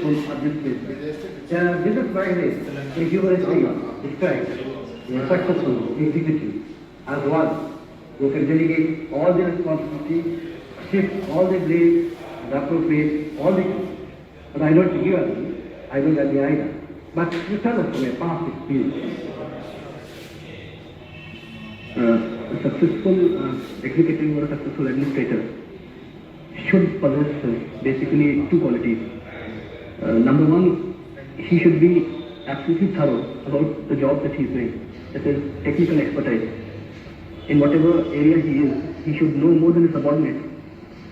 successful at this business. This is why if you were to describe a successful executive as one who can delegate all the responsibility, shift all the blame, and appropriate all the things. But I don't give I don't have the idea. But you tell us from a past experience. A successful executive or a successful administrator should possess basically two qualities. Number one, he should be absolutely thorough about the job that he is doing. That is technical expertise. In whatever area he is, he should know more than his subordinates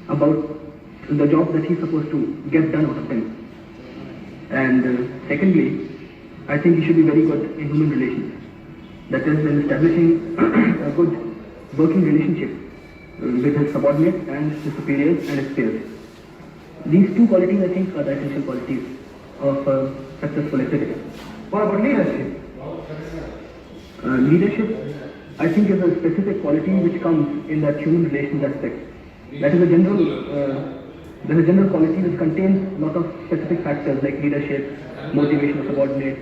about the job that he is supposed to get done out of him. And secondly, I think he should be very good in human relations. That is, in establishing a good working relationship with his subordinates and his superiors and his peers. These two qualities, I think, are the essential qualities of a successful executive. What about leadership? Leadership, I think, is a specific quality which comes in that human relations aspect. That is a general, there is a general quality which contains a lot of specific factors like leadership, motivation of subordinates,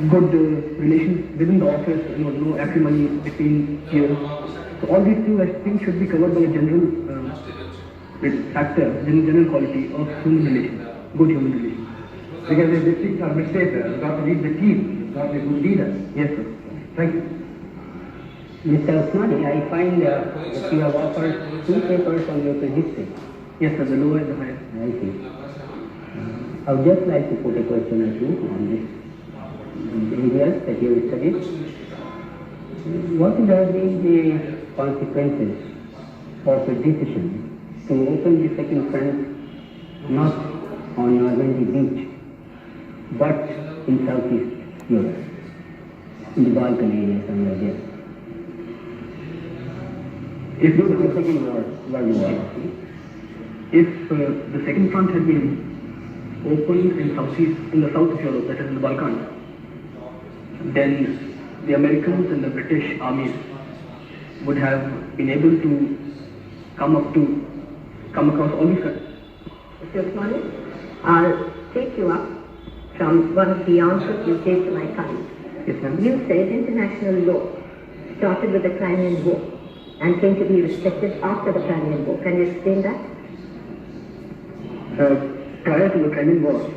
good relations within the office, no acrimony between peers. So all these things, I think, should be covered by a general factor, general quality of human relations, good human relations. Because if the things are administrator, you have to lead the team, you have to be a good leader. Yes, sir. Thank you. Mr. Usmani, I find that you have offered two papers on local history. Yes, sir, the lower and the higher. I see. I would just like to put a question or two on this areas that you have studied. What would have been the consequences of a decision to open the second front not on Normandy beach, but in Southeast Europe, in the Balkan area somewhere there? If the Second World War, if the second front had been opened in the south of Europe, that is in the Balkans, then the Americans and the British armies would have been able to come across all these countries. Mr. Usmani, I'll take you up from one of the answers you gave to my colleague. Yes, ma'am. You said international law started with the Crimean War and came to be respected after the Crimean War. Can you explain that? Prior to the Crimean War,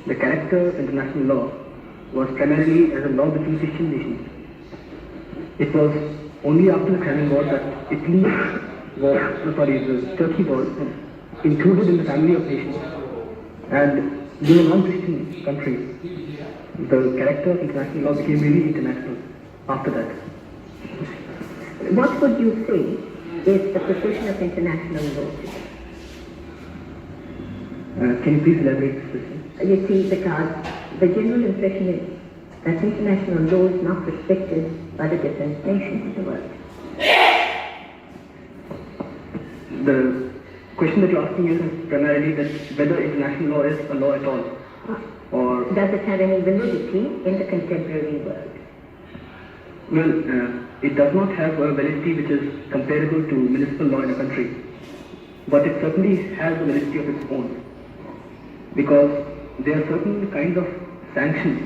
the character of international law was primarily as a law between Christian nations. It was only after the Crimean War that Turkey was included in the family of nations. And being a non-Christian country, the character of international law became really international after that. What would you say is the position of international law? Can you please elaborate this question? You see, because the general impression is that international law is not respected by the different nations of the world. The question that you're asking is primarily that whether international law is a law at all, or does it have any validity in the contemporary world? Well, it does not have a validity which is comparable to municipal law in a country, but it certainly has a validity of its own, because there are certain kinds of sanctions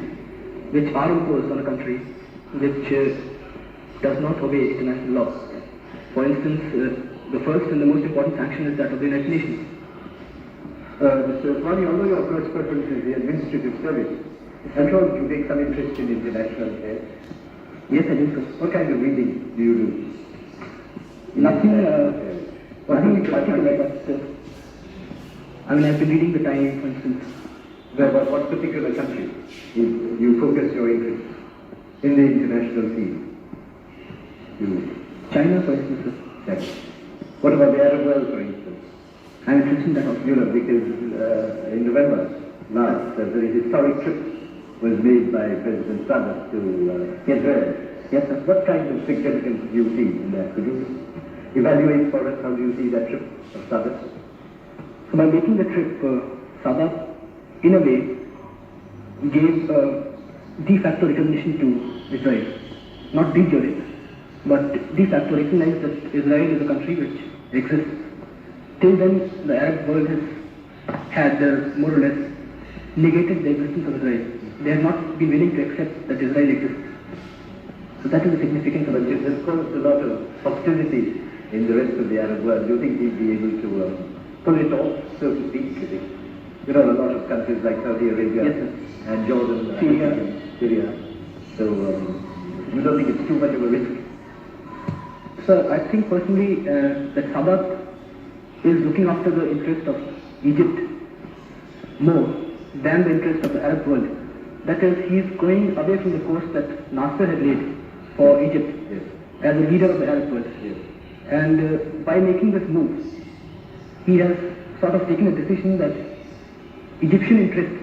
which are imposed on a country which does not obey international law. For instance, the first and the most important sanction is that of the United Nations. Mr. Usmani, although your first preference is the administrative service, I'm sure you take some interest in international affairs. Yes, I do, sir. What kind of reading do you do? Nothing in particular, but I've been reading the Time, for instance. But what particular country you focus your interest in the international field? China, for instance, sir. China. What about the Arab world, for instance? I'm interested in that also. You know, because in November last, a very historic trip was made by President Sadat to Israel. Yes, sir. What kind of significance do you see in that? Could you evaluate for us how do you see that trip of Sadat? So by making the trip, Sadat, in a way, gave de facto recognition to Israel. Not de jure, but de facto recognized that Israel is a country which exists. Till then, the Arab world has had more or less negated the existence of Israel. They have not been willing to accept that Israel exists. So that is the significance of But it. there's caused a lot of hostility in the rest of the Arab world. Do you think he'd be able to pull it off, so to speak? You know, a lot of countries like Saudi Arabia Yes, sir. and Jordan, Syria. So you don't think it's too much of a risk? Sir, I think personally that Sadat is looking after the interest of Egypt more than the interest of the Arab world. That is, he is going away from the course that Nasser had laid for Egypt Yes. as a leader of the Arab world. Yes. And by making this move, he has sort of taken a decision that Egyptian interests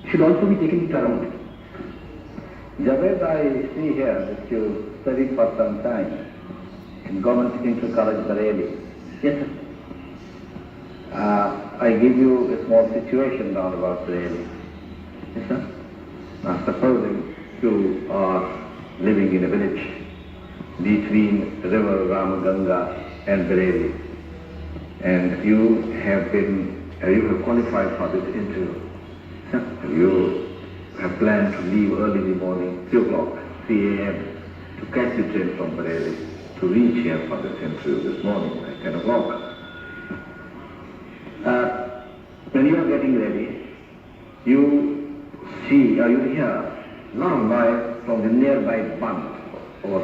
should also be taken into account. Javed, I see here that you studied for some time in Government Technical College, Bareilly. Yes, sir. I give you a small situation round about Bareilly. Yes, sir. Now, supposing you are living in a village between river Ramaganga and Bareilly, and you have qualified for this interview. You have planned to leave early in the morning, 3 o'clock, 3 a.m., to catch the train from Bareilly, to reach here for this interview this morning at 10 o'clock. When you are getting ready, you see, or you hear long noise from the nearby pond or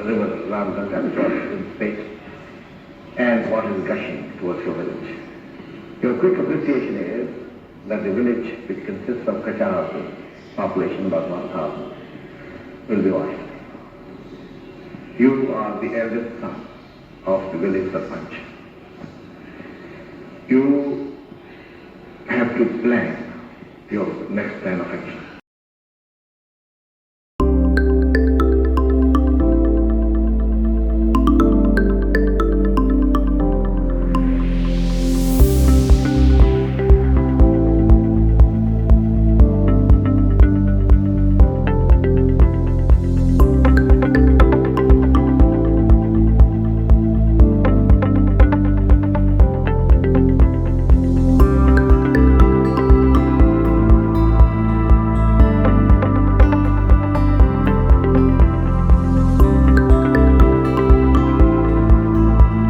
river Ramganga, which was in space, and water is gushing towards your village. Your quick appreciation is that the village, which consists of Kachar population, about 1,000, will be washed. You are the eldest son of the village Sarpanch. You have to plan your next plan of action.